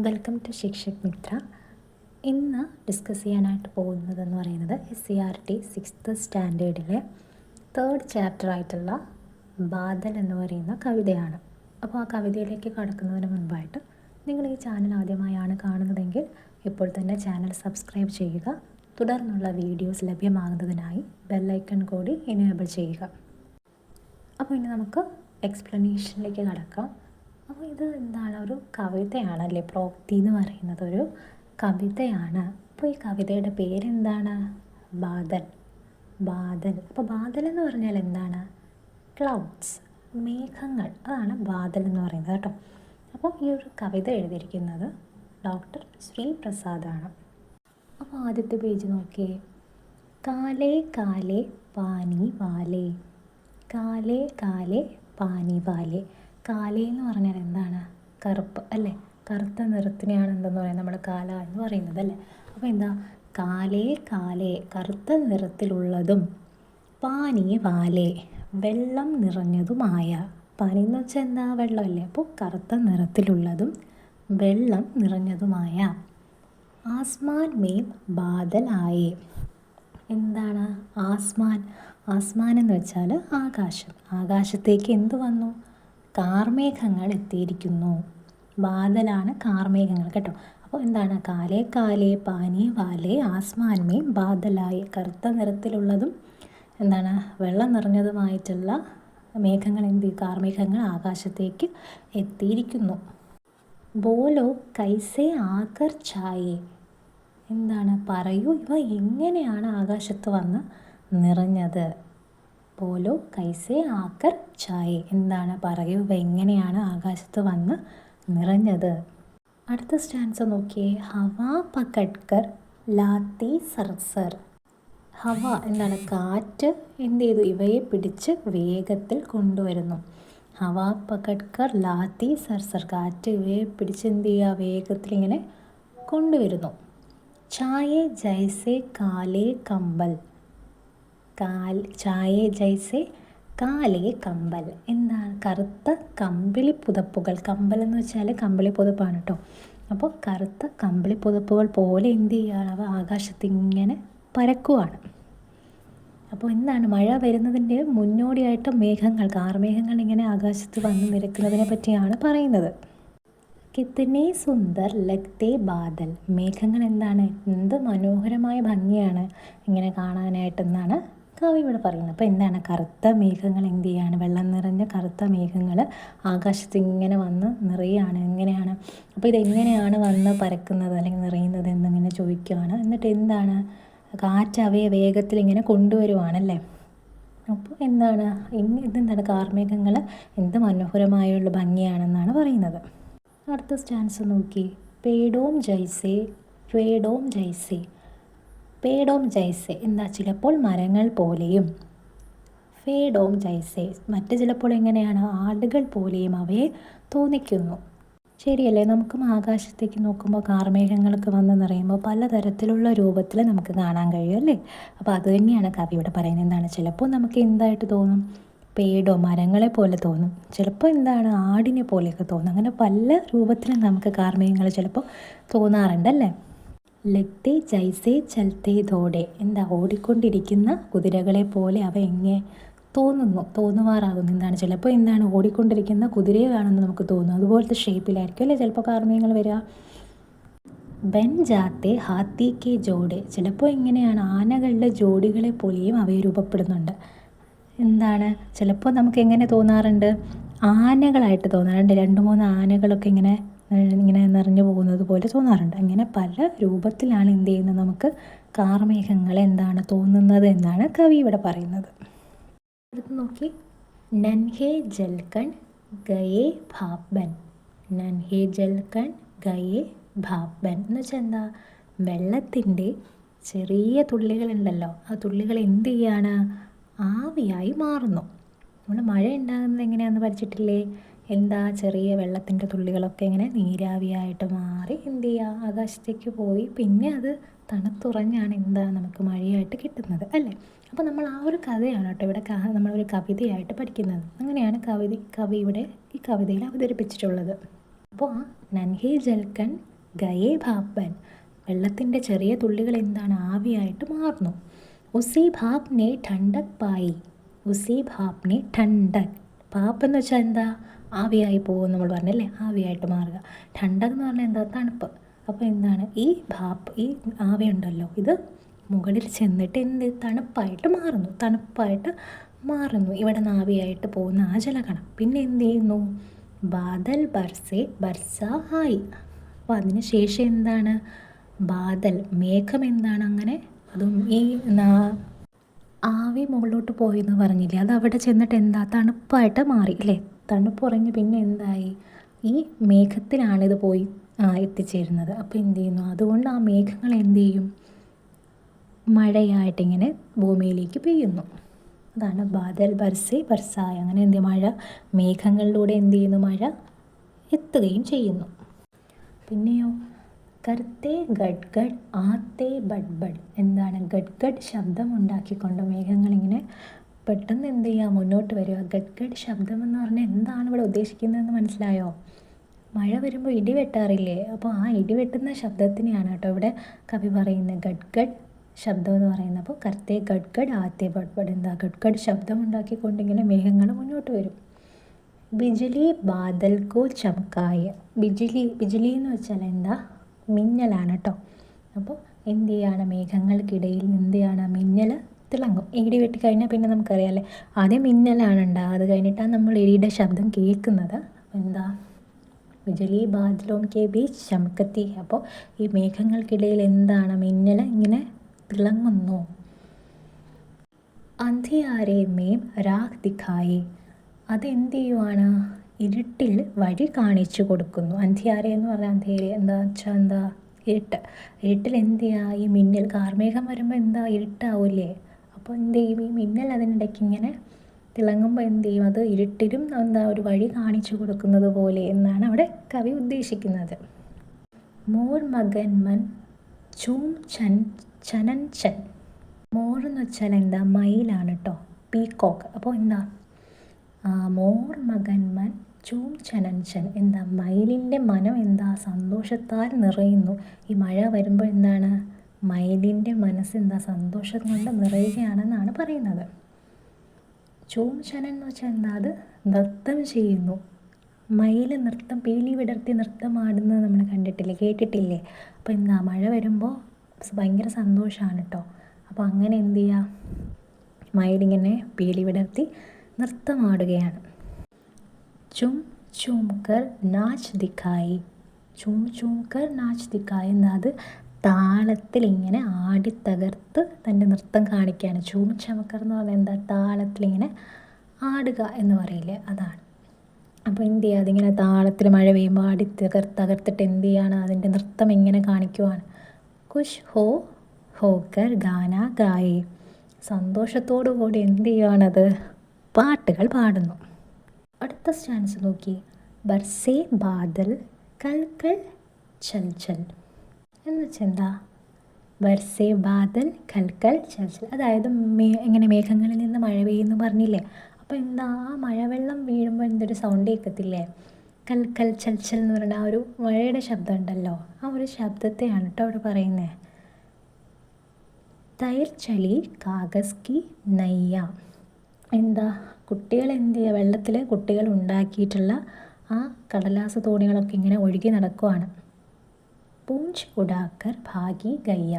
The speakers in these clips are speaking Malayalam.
Welcome to Shikshak Mitra. ഇന്ന് ഡിസ്കസ് ചെയ്യാനായിട്ട് പോകുന്നതെന്ന് പറയുന്നത് SCERT 6th സ്റ്റാൻഡേർഡിലെ 3rd ചാപ്റ്റർ ആയിട്ടുള്ള ബാദൽ എന്ന് പറയുന്ന കവിതയാണ്. അപ്പോൾ ആ കവിതയിലേക്ക് കടക്കുന്നതിന് മുൻപായിട്ട് നിങ്ങൾ ഈ ചാനൽ ആദ്യമായാണ് കാണുന്നതെങ്കിൽ ഇപ്പോൾ തന്നെ ചാനൽ സബ്സ്ക്രൈബ് ചെയ്യുക. തുടർന്നുള്ള വീഡിയോസ് ലഭ്യമാകുന്നതിനായി ബെല്ലൈക്കൺ കൂടി എനേബിൾ ചെയ്യുക. അപ്പോൾ ഇനി നമുക്ക് എക്സ്പ്ലനേഷനിലേക്ക് കടക്കാം. അപ്പോൾ ഇത് എന്താണ്, ഒരു കവിതയാണല്ലേ. പ്രോക്തി എന്ന് പറയുന്നത് ഒരു കവിതയാണ്. അപ്പോൾ ഈ കവിതയുടെ പേരെന്താണ്? ബാദൽ. ബാദൽ. അപ്പോൾ ബാദൽ എന്ന് പറഞ്ഞാൽ എന്താണ്? ക്ലൗഡ്സ്, മേഘങ്ങൾ. അതാണ് ബാദൽ എന്ന് പറയുന്നത് കേട്ടോ. അപ്പോൾ ഈ ഒരു കവിത എഴുതിയിരിക്കുന്നത് ഡോക്ടർ ശ്രീ പ്രസാദാണ്. അപ്പോൾ ആദ്യത്തെ പേജ് നോക്കിയേ. കാലേ കാലേ പാനി വാലേ, കാലേ കാലേ പാനി വാലേ. കാലേ എന്ന് പറഞ്ഞാൽ എന്താണ്? കറുപ്പ് അല്ലേ. കറുത്ത നിറത്തിനെയാണ് എന്തെന്ന് പറയുന്നത് നമ്മൾ കാല എന്ന് പറയുന്നത് അല്ലേ. അപ്പോൾ എന്താ? കാലേ കാലേ, കറുത്ത നിറത്തിലുള്ളതും, പാനി വാലേ, വെള്ളം നിറഞ്ഞതുമായ. പാനി എന്ന് വെച്ചാൽ എന്താ? വെള്ളമല്ലേ. അപ്പോൾ കറുത്ത നിറത്തിലുള്ളതും വെള്ളം നിറഞ്ഞതുമായ. ആസ്മാൻ മേം ബാദൽ ആയേ. എന്താണ് ആസ്മാൻ? ആസ്മാൻ എന്ന് വെച്ചാൽ ആകാശം. ആകാശത്തേക്ക് എന്ത് വന്നു? കാർമേഘങ്ങൾ എത്തിയിരിക്കുന്നു. ബാദലാണ് കാർമേഘങ്ങൾ കേട്ടോ. അപ്പോൾ എന്താണ്? കാലേ കാലേ പാനി വാലേ ആസ്മാൻമേം ബാദലായി. കറുത്ത നിറത്തിലുള്ളതും എന്താണ്? വെള്ളം നിറഞ്ഞതുമായിട്ടുള്ള മേഘങ്ങൾ കാർമേഘങ്ങൾ ആകാശത്തേക്ക് എത്തിയിരിക്കുന്നു. ബോലോ കൈസേ ആകർ ഛായേ. എന്താണ്? പറയൂ, ഇവ എങ്ങനെയാണ് ആകാശത്ത് വന്ന് നിറഞ്ഞത്? ബോലോ കൈസേ ആകർ ഛായേ. എന്താണ്? പറയൂ, ഇവ എങ്ങനെയാണ് ആകാശത്ത് വന്ന് നിറഞ്ഞത്? അടുത്ത സ്റ്റാൻസ നോക്കിയേ. ഹവാ പകഡ്കർ ലാത്തി സർസർ. ഹവ എന്താണ്? കാറ്റ് എന്ത് ചെയ്തു? ഇവയെ പിടിച്ച് വേഗത്തിൽ കൊണ്ടുവരുന്നു. ഹവാ പകഡ്കർ ലാത്തി സർസർ. കാറ്റ് ഇവയെ പിടിച്ച് എന്ത് ചെയ്യുക? വേഗത്തിൽ ഇങ്ങനെ കൊണ്ടുവരുന്നു. ഛായേ ജൈസേ കാലേ കമ്പൽ. ഛായേ ജൈസേ കാലേ കമ്പൽ. എന്താണ്? കറുത്ത കമ്പിളി പുതപ്പുകൾ. കമ്പൽ എന്ന് വെച്ചാൽ കമ്പിളി പുതപ്പാണ് കേട്ടോ. അപ്പോൾ കറുത്ത കമ്പിളി പുതപ്പുകൾ പോലെ എന്ത് ചെയ്യുകയാണ്? അവ ആകാശത്ത് ഇങ്ങനെ പരക്കുവാണ്. അപ്പോൾ എന്താണ്? മഴ വരുന്നതിൻ്റെ മുന്നോടിയായിട്ട് മേഘങ്ങൾ, കാർമേഘങ്ങൾ ഇങ്ങനെ ആകാശത്ത് വന്ന് നിരക്കുന്നതിനെ പറ്റിയാണ് പറയുന്നത്. കിത്തനെ സുന്ദർ ലഗ്തേ ബാദൽ. മേഘങ്ങൾ എന്താണ്? എന്ത് മനോഹരമായ ഭംഗിയാണ് ഇങ്ങനെ കാണാനായിട്ടെന്നാണ് കവി ഇവിടെ പറയുന്നത്. അപ്പോൾ എന്താണ്? കറുത്ത മേഘങ്ങൾ എന്ത് ചെയ്യാണ്? വെള്ളം നിറഞ്ഞ കറുത്ത മേഘങ്ങൾ ആകാശത്ത് ഇങ്ങനെ വന്ന് നിറയാണ്. എങ്ങനെയാണ്? അപ്പോൾ ഇതെങ്ങനെയാണ് വന്ന് പരക്കുന്നത് അല്ലെങ്കിൽ നിറയുന്നത് എന്നിങ്ങനെ ചോദിക്കുകയാണ്. എന്നിട്ട് എന്താണ്? കാറ്റ് അവയെ വേഗത്തിൽ ഇങ്ങനെ കൊണ്ടുവരുവാണല്ലേ. അപ്പോൾ എന്താണ്? ഇതെന്താണ്? കാർമേഘങ്ങൾ എന്ത് മനോഹരമായുള്ള ഭംഗിയാണെന്നാണ് പറയുന്നത്. അടുത്ത സ്റ്റാൻസ് നോക്കി. പേടോം ജൈസേ, പേടോം ജൈസേ. പേടോം ജൈസേ എന്താ? ചിലപ്പോൾ മരങ്ങൾ പോലെയും. ഫേഡോം ജൈസേ മറ്റ് ചിലപ്പോൾ എങ്ങനെയാണ്? ആടുകൾ പോലെയും അവയെ തോന്നിക്കുന്നു. ശരിയല്ലേ? നമുക്കും ആകാശത്തേക്ക് നോക്കുമ്പോൾ കാർമേഘങ്ങളൊക്കെ വന്ന് നിറയുമ്പോൾ പലതരത്തിലുള്ള രൂപത്തിൽ നമുക്ക് കാണാൻ കഴിയും അല്ലേ. അപ്പോൾ അത് തന്നെയാണ് കവി ഇവിടെ പറയുന്നത്. എന്താണ്? ചിലപ്പോൾ നമുക്ക് എന്തായിട്ട് തോന്നും? പേടോ, മരങ്ങളെ പോലെ തോന്നും. ചിലപ്പോൾ എന്താണ്? ആടിനെ പോലെയൊക്കെ തോന്നും. അങ്ങനെ പല രൂപത്തിലും നമുക്ക് കാർമേഘങ്ങൾ ചിലപ്പോൾ തോന്നാറുണ്ടല്ലേ. ലഗ്തേ ജൈസേ ചൽത്തേ ദോടെ. എന്താ? ഓടിക്കൊണ്ടിരിക്കുന്ന കുതിരകളെ പോലെ അവ എങ്ങനെ തോന്നുവാറാകുന്നു. എന്താണ്? ചിലപ്പോൾ എന്താണ്? ഓടിക്കൊണ്ടിരിക്കുന്ന കുതിരയാണെന്ന് നമുക്ക് തോന്നും. അതുപോലത്തെ ഷേപ്പിലായിരിക്കും അല്ലേ ചിലപ്പോൾ കാർമേഘങ്ങൾ വരിക. ബൻ ജാത്തെ ഹാത്തി കെ ജോഡെ. ചിലപ്പോൾ എങ്ങനെയാണ്? ആനകളുടെ ജോഡികളെ പോലെയും അവയെ രൂപപ്പെടുന്നുണ്ട്. എന്താണ്? ചിലപ്പോൾ നമുക്ക് എങ്ങനെ തോന്നാറുണ്ട്? ആനകളായിട്ട് തോന്നാറുണ്ട്. 2-3 ആനകളൊക്കെ ഇങ്ങനെ നിറഞ്ഞു പോകുന്നത് പോലെ തോന്നാറുണ്ട്. അങ്ങനെ പല രൂപത്തിലാണ് എന്ത് ചെയ്യുന്നത്? നമുക്ക് കാർമേഘങ്ങൾ എന്താണ് തോന്നുന്നത് എന്നാണ് കവി ഇവിടെ പറയുന്നത്. അടുത്ത് നോക്കി. നൻഹേ ജൽക്കൺ ഗയേ ഭാപ്പൻ. നൻഹേ ജൽക്കൺ ഗയേ ഭാപ്പൻ എന്ന് വെച്ചാൽ എന്താ? വെള്ളത്തിൻ്റെ ചെറിയ തുള്ളികളുണ്ടല്ലോ, ആ തുള്ളികൾ എന്ത് ചെയ്യാണ്? ആവിയായി മാറുന്നു. നമ്മൾ മഴ ഉണ്ടാകുന്നത് എങ്ങനെയാണെന്ന് പഠിച്ചിട്ടില്ലേ? എന്താ? ചെറിയ വെള്ളത്തിൻ്റെ തുള്ളികളൊക്കെ ഇങ്ങനെ നീരാവിയായിട്ട് മാറി എന്ത് ചെയ്യുക? ആകാശത്തേക്ക് പോയി പിന്നെ അത് തണുത്തുറഞ്ഞാണ് എന്താ നമുക്ക് മഴയായിട്ട് കിട്ടുന്നത് അല്ലേ. അപ്പോൾ നമ്മൾ ആ ഒരു കഥയാണ് കേട്ടോ ഇവിടെ നമ്മളൊരു കവിതയായിട്ട് പഠിക്കുന്നത്. അങ്ങനെയാണ് കവി ഇവിടെ ഈ കവിതയിൽ അവതരിപ്പിച്ചിട്ടുള്ളത്. അപ്പോൾ ആ നൻഹേ ജൽക്കൻ ഗയേ ഭാപ്പൻ, വെള്ളത്തിൻ്റെ ചെറിയ തുള്ളികൾ എന്താണ് ആവിയായിട്ട് മാറുന്നു. ഉസി ഭാപ് നെ ഠണ്ടക് പായി, ഉസി ഭാപ് നെ ഠണ്ടക്, ഭാപ്പ് എന്ന് വെച്ചാൽ എന്താ, ആവിയായി പോകും നമ്മൾ പറഞ്ഞല്ലേ, ആവിയായിട്ട് മാറുക. ഠണ്ടക് എന്ന് പറഞ്ഞാൽ എന്താ, തണുപ്പ്. അപ്പോൾ എന്താണ് ഈ ഭാപ്പ്, ഈ ആവി ഉണ്ടല്ലോ, ഇത് മുകളിൽ ചെന്നിട്ട് എന്ത് തണുപ്പായിട്ട് മാറുന്നു, തണുപ്പായിട്ട് മാറുന്നു, ഇവിടെ നിന്ന് ആവിയായിട്ട് പോകുന്ന ആ ജലകണം. പിന്നെ എന്ത് ചെയ്യുന്നു, ബാദൽ ബർസെ ബർസ ആയി. അപ്പോൾ അതിന് ശേഷം എന്താണ്, ബാദൽ മേഘം എന്താണ്, അങ്ങനെ അതും ഈ ആവി മുകളിലോട്ട് പോയി എന്ന് പറഞ്ഞില്ലേ, അത് അവിടെ ചെന്നിട്ട് എന്താ തണുപ്പായിട്ട് മാറി അല്ലേ, തണുപ്പ് കുറഞ്ഞ് പിന്നെ എന്തായി, ഈ മേഘത്തിലാണിത് പോയി എത്തിച്ചേരുന്നത്. അപ്പോൾ എന്ത് ചെയ്യുന്നു, അതുകൊണ്ട് ആ മേഘങ്ങൾ എന്ത് ചെയ്യും, മഴയായിട്ടിങ്ങനെ ഭൂമിയിലേക്ക് പെയ്യുന്നു. അതാണ് ബാദൽ ബർസെ ബർസായ. അങ്ങനെ എന്ത് മഴ മേഘങ്ങളിലൂടെ എന്ത് ചെയ്യുന്നു, മഴ എത്തുകയും ചെയ്യുന്നു. പിന്നെയോ കർത്തേ ഗഡ് ഗഡ് ആത്തേ ബഡ് ബഡ്, എന്താണ് ഗഡ് ഗഡ് ശബ്ദം ഉണ്ടാക്കിക്കൊണ്ട് മേഘങ്ങളിങ്ങനെ പെട്ടെന്ന് എന്ത് ചെയ്യുക, മുന്നോട്ട് വരിക. ഗഡ് ഗഡ് ശബ്ദം എന്ന് പറഞ്ഞാൽ എന്താണ് ഇവിടെ ഉദ്ദേശിക്കുന്നതെന്ന് മനസ്സിലായോ? മഴ വരുമ്പോൾ ഇടി വെട്ടാറില്ലേ, അപ്പോൾ ആ ഇടി വെട്ടുന്ന ശബ്ദത്തിനെയാണ് കേട്ടോ ഇവിടെ കവി പറയുന്നത് ഗഡ് ഗഡ് ശബ്ദം എന്ന് പറയുന്നത്. അപ്പോൾ കർത്തേ ഗഡ് ഗഡ് ആത്തേ ബഡ് ബഡ്, എന്താ ഗഡ് ഗഡ് ശബ്ദം ഉണ്ടാക്കിക്കൊണ്ടിങ്ങനെ മേഘങ്ങൾ മുന്നോട്ട് വരും. ബിജ്ലി ബാദൽ കോ ചമക്കായ, ബിജ്ലി എന്ന് വെച്ചാൽ എന്താ, മിന്നലാണ് കേട്ടോ. അപ്പോൾ എന്ത് ചെയ്യാണ്, മേഘങ്ങൾക്കിടയിൽ എന്ത് ചെയ്യാണ്, മിന്നൽ തിളങ്ങും. ഇടി വെട്ടിക്കഴിഞ്ഞാൽ പിന്നെ നമുക്കറിയാമല്ലേ, ആദ്യം മിന്നലാണ് ഉണ്ടാകുക, അത് കഴിഞ്ഞിട്ടാണ് നമ്മൾ ഇടിയുടെ ശബ്ദം കേൾക്കുന്നത്. എന്താ, ബിജ്ലി ബാദലോം കെ ബീച്ച് ചമക്കത്തി, അപ്പോൾ ഈ മേഘങ്ങൾക്കിടയിൽ എന്താണ്, മിന്നൽ ഇങ്ങനെ തിളങ്ങുന്നു. അന്ധിയാരെ മേം രാഖ് ദിഖായി, അതെന്ത് ചെയ്യുവാണ്, ഇരുട്ടിൽ വഴി കാണിച്ചു കൊടുക്കുന്നു. അന്ധിയാരെ എന്ന് പറഞ്ഞാൽ അന്ധേരെ എന്താ വെച്ചാൽ എന്താ, ഇരുട്ടിൽ എന്ത് ചെയ്യുക, ഈ മിന്നൽ കാർമേഘം വരുമ്പോൾ എന്താ ഇരുട്ടാവില്ലേ, അപ്പോൾ എന്ത് ചെയ്യും, ഈ മിന്നൽ അതിനിടയ്ക്ക് ഇങ്ങനെ തിളങ്ങുമ്പോൾ എന്ത് ചെയ്യും, അത് ഇരുട്ടിലും എന്താ ഒരു വഴി കാണിച്ചു കൊടുക്കുന്നത് പോലെ എന്നാണ് അവിടെ കവി ഉദ്ദേശിക്കുന്നത്. മോർ മകൻ മൻ ചൂം ചൻ ചനൻ ചൻ, മോർ എന്ന് വെച്ചാൽ എന്താ, മയിലാണ് കേട്ടോ, പീക്കോക്ക്. അപ്പോൾ എന്താ, മോർ മകൻ മൻ ചൂം ചനൻ ചൻ, എന്താ മയിലിൻ്റെ മനം എന്താ സന്തോഷത്താൽ നിറയുന്നു. ഈ മഴ വരുമ്പോൾ എന്താണ്, മയിലിൻ്റെ മനസ്സെന്താ സന്തോഷം കൊണ്ട് നിറയുകയാണെന്നാണ് പറയുന്നത്. ചൂം ചനൻ എന്ന് വെച്ചാൽ എന്താ, അത് നൃത്തം ചെയ്യുന്നു. മയിൽ നൃത്തം, പീലി വിടർത്തി നൃത്തമാടുന്നത് നമ്മൾ കണ്ടിട്ടില്ലേ, കേട്ടിട്ടില്ലേ. അപ്പോൾ എന്താ മഴ വരുമ്പോൾ ഭയങ്കര സന്തോഷമാണ് കേട്ടോ. അപ്പോൾ അങ്ങനെ എന്ത് ചെയ്യുക, മയിലിങ്ങനെ പീലി വിടർത്തി നൃത്തമാടുകയാണ്. ചും ചും കർ നാച്ച് ദിഖായി, ചും ചും കർ നാച്ച് ദിഖായി, എന്താ അത് താളത്തിൽ ഇങ്ങനെ ആടിത്തകർത്ത് തൻ്റെ നൃത്തം കാണിക്കുകയാണ്. ചൂം ചമക്കർ എന്ന് പറഞ്ഞാൽ എന്താ, താളത്തിലിങ്ങനെ ആടുക എന്ന് പറയില്ലേ, അതാണ്. അപ്പോൾ എന്ത് ചെയ്യുക, അതിങ്ങനെ താളത്തിൽ മഴ പെയ്യുമ്പോൾ തകർത്തിട്ട് എന്ത് ചെയ്യാണ്, അതിൻ്റെ നൃത്തം എങ്ങനെ കാണിക്കുവാണ്. കുഷ് ഹോക്കർ ഗാന ഗായേ, സന്തോഷത്തോടു കൂടി എന്ത് ചെയ്യുവാണത്, പാട്ടുകൾ പാടുന്നു. അടുത്ത സ്റ്റാൻസ് നോക്കി, ബർസേ ബാദൽ കൽ കൽ ചൽ ചൽ എന്ന് വെച്ചാൽ എന്താ, ബർസേ ബാദൽ കൽ കൽ ചൽ ചൽ, അതായത് എങ്ങനെ മേഘങ്ങളിൽ നിന്ന് മഴ പെയ്യുന്നു പറഞ്ഞില്ലേ. അപ്പോൾ എന്താ, ആ മഴവെള്ളം വീഴുമ്പോൾ എന്തൊരു സൗണ്ട് കേൾക്കത്തില്ലേ, കൽ കൽ ചൽ ചൽ എന്ന് പറയുന്ന ആ ഒരു മഴയുടെ ശബ്ദം ഉണ്ടല്ലോ, ആ ഒരു ശബ്ദത്തെയാണ് കേട്ടോ അവിടെ പറയുന്നത്. തൈർ ചലി കാഗസ് കി നയ്യ, എന്താ കുട്ടികൾ എന്ത് ചെയ്യുക, വെള്ളത്തിൽ കുട്ടികൾ ഉണ്ടാക്കിയിട്ടുള്ള ആ കടലാസ് തോണികളൊക്കെ ഇങ്ങനെ ഒഴുകി നടക്കുവാണ്. പൂഞ്ച് ഉടാക്കർ ഭാഗി ഗയ്യ,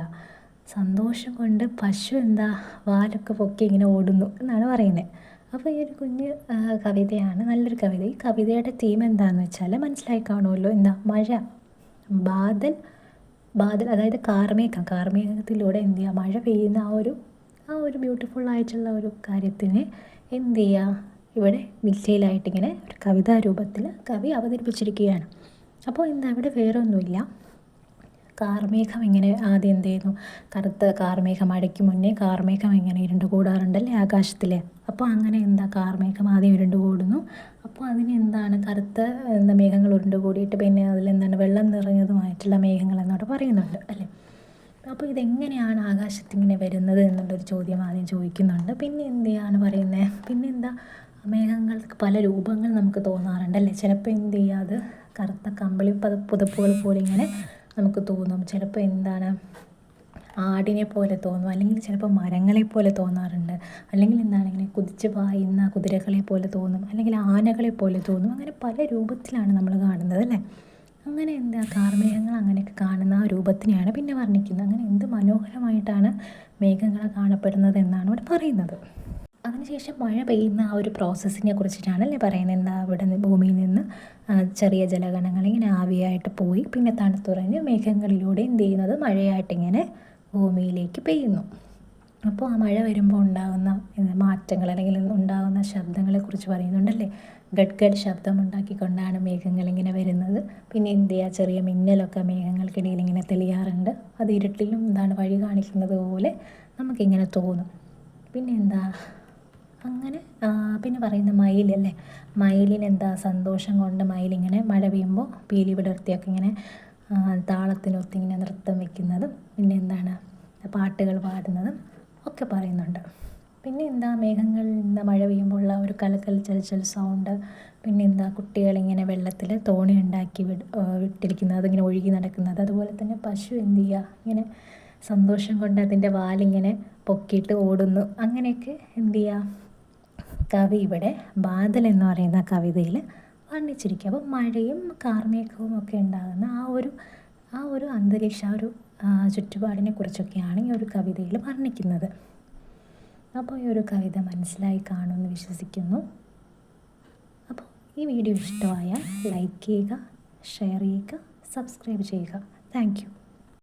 സന്തോഷം കൊണ്ട് പശു എന്താ വാലൊക്കെ പൊക്കി ഇങ്ങനെ ഓടുന്നു എന്നാണ് പറയുന്നത്. അപ്പോൾ ഈ ഒരു കുഞ്ഞ് കവിതയാണ്, നല്ലൊരു കവിത. ഈ കവിതയുടെ തീം എന്താണെന്ന് വെച്ചാൽ മനസ്സിലായി കാണുമല്ലോ, എന്താ മഴ, ബാദൽ അതായത് കാർമേഘത്തിലൂടെ എന്ത് ചെയ്യുക, മഴ പെയ്യുന്ന ആ ഒരു ബ്യൂട്ടിഫുൾ ആയിട്ടുള്ള ഒരു കാര്യത്തിനെ എന്ത് ചെയ്യുക, ഇവിടെ ഡീറ്റെയിൽ ആയിട്ടിങ്ങനെ ഒരു കവിതാ രൂപത്തിൽ കവി അവതരിപ്പിച്ചിരിക്കുകയാണ്. അപ്പോൾ എന്താ, ഇവിടെ വേറെ ഒന്നുമില്ല, കാർമേഘം ഇങ്ങനെ ആദ്യം എന്ത് ചെയ്യുന്നു, കറുത്ത കാർമേഘം, മഴയ്ക്ക് മുന്നേ കാർമേഘം ഇങ്ങനെ ഇരുണ്ട് കൂടാറുണ്ടല്ലേ ആകാശത്തിൽ. അപ്പോൾ അങ്ങനെ എന്താ, കാർമേഘം ആദ്യം ഇരുണ്ട് കൂടുന്നു. അപ്പോൾ അതിന് എന്താണ്, കറുത്ത മേഘങ്ങൾ ഉരുണ്ട് കൂടിയിട്ട് പിന്നെ അതിലെന്താണ് വെള്ളം നിറഞ്ഞതുമായിട്ടുള്ള മേഘങ്ങൾ എന്നോട് പറയുന്നുണ്ട് അല്ലേ. അപ്പോൾ ഇതെങ്ങനെയാണ് ആകാശത്തിങ്ങനെ വരുന്നത് എന്നുള്ളൊരു ചോദ്യം ആദ്യം ചോദിക്കുന്നുണ്ട്. പിന്നെ എന്താണ് പറയുന്നത്, പിന്നെ എന്താ, മേഘങ്ങൾക്ക് പല രൂപങ്ങൾ നമുക്ക് തോന്നാറുണ്ടല്ലേ. ചിലപ്പോൾ എന്ത് ചെയ്യുക, അത് കറുത്ത കമ്പിളി പുതപ്പുകൾ പോലെ ഇങ്ങനെ നമുക്ക് തോന്നും. ചിലപ്പോൾ എന്താണ് ആടിനെ പോലെ തോന്നും, അല്ലെങ്കിൽ ചിലപ്പോൾ മരങ്ങളെ പോലെ തോന്നാറുണ്ട്, അല്ലെങ്കിൽ എന്താണ് ഇങ്ങനെ കുതിച്ച് പായുന്ന കുതിരകളെ പോലെ തോന്നും, അല്ലെങ്കിൽ ആനകളെ പോലെ തോന്നും. അങ്ങനെ പല രൂപത്തിലാണ് നമ്മൾ കാണുന്നത് അല്ലേ. അങ്ങനെ എന്താ കാർമേഘങ്ങൾ അങ്ങനെയൊക്കെ കാണുന്ന ആ രൂപത്തിനെയാണ് പിന്നെ വർണ്ണിക്കുന്നത്. അങ്ങനെ എന്ത് മനോഹരമായിട്ടാണ് മേഘങ്ങൾ കാണപ്പെടുന്നത് എന്നാണ് ഇവിടെ പറയുന്നത്. അതിനുശേഷം മഴ പെയ്യുന്ന ആ ഒരു പ്രോസസ്സിനെ കുറിച്ചിട്ടാണ് അല്ലേ പറയുന്നത്. എന്താ ഇവിടെ ഭൂമിയിൽ നിന്ന് ചെറിയ ജലകണങ്ങൾ ഇങ്ങനെ ആവിയായിട്ട് പോയി പിന്നെ തണുത്തുറഞ്ഞ് മേഘങ്ങളിലൂടെ എന്ത് ചെയ്യുന്നത് മഴയായിട്ടിങ്ങനെ ഭൂമിയിലേക്ക് പെയ്യുന്നു. അപ്പോൾ ആ മഴ വരുമ്പോൾ ഉണ്ടാകുന്ന മാറ്റങ്ങൾ അല്ലെങ്കിൽ ഉണ്ടാകുന്ന ശബ്ദങ്ങളെക്കുറിച്ച് പറയുന്നുണ്ടല്ലേ. ഗഡ് ഗഡ് ശബ്ദം ഉണ്ടാക്കിക്കൊണ്ടാണ് മേഘങ്ങളിങ്ങനെ വരുന്നത്. പിന്നെ എന്ത് ചെയ്യുക, ചെറിയ മിന്നലൊക്കെ മേഘങ്ങൾക്കിടയിൽ ഇങ്ങനെ തെളിയാറുണ്ട്. അത് ഇരുട്ടിലും എന്താണ് വഴി കാണിക്കുന്നത് പോലെ നമുക്കിങ്ങനെ തോന്നും. പിന്നെ എന്താ അങ്ങനെ പിന്നെ പറയുന്ന മയിലല്ലേ. മയിലിനെന്താ സന്തോഷം കൊണ്ട് മയിലിങ്ങനെ മഴ പെയ്യുമ്പോൾ പീലി വിടർത്തിയൊക്കെ ഇങ്ങനെ താളത്തിനൊത്ത് ഇങ്ങനെ നൃത്തം വയ്ക്കുന്നതും പിന്നെ എന്താണ് പാട്ടുകൾ പാടുന്നതും ഒക്കെ പറയുന്നുണ്ട്. പിന്നെ എന്താ മേഘങ്ങൾ എന്താ മഴ പെയ്യുമ്പോൾ ഉള്ള ഒരു കലക്കൽ ചലച്ചൽ സൗണ്ട്. പിന്നെ എന്താ കുട്ടികളിങ്ങനെ വെള്ളത്തിൽ തോണി ഉണ്ടാക്കി വിട്ടിരിക്കുന്നത്, അതിങ്ങനെ ഒഴുകി നടക്കുന്നത്. അതുപോലെ തന്നെ പശു എന്ത് ചെയ്യുക, ഇങ്ങനെ സന്തോഷം കൊണ്ട് അതിൻ്റെ വാലിങ്ങനെ പൊക്കിയിട്ട് ഓടുന്നു. അങ്ങനെയൊക്കെ എന്ത് ചെയ്യുക കവി ഇവിടെ ബാദൽ എന്ന് പറയുന്ന കവിതയിൽ വർണ്ണിച്ചിരിക്കുക. അപ്പോൾ മഴയും കാർമേഘവും ഒക്കെ ഉണ്ടാകുന്ന ആ ഒരു അന്തരീക്ഷം, ആ ഒരു ചുറ്റുപാടിനെ കുറിച്ചൊക്കെയാണ് ഈ ഒരു കവിതയിൽ വർണ്ണിക്കുന്നത്. അപ്പോൾ ഈ ഒരു കവിത മനസ്സിലായി കാണുമെന്ന് വിശ്വസിക്കുന്നു. അപ്പോൾ ഈ വീഡിയോ ഇഷ്ടമായാൽ ലൈക്ക് ചെയ്യുക, ഷെയർ ചെയ്യുക, സബ്സ്ക്രൈബ് ചെയ്യുക. Thank you.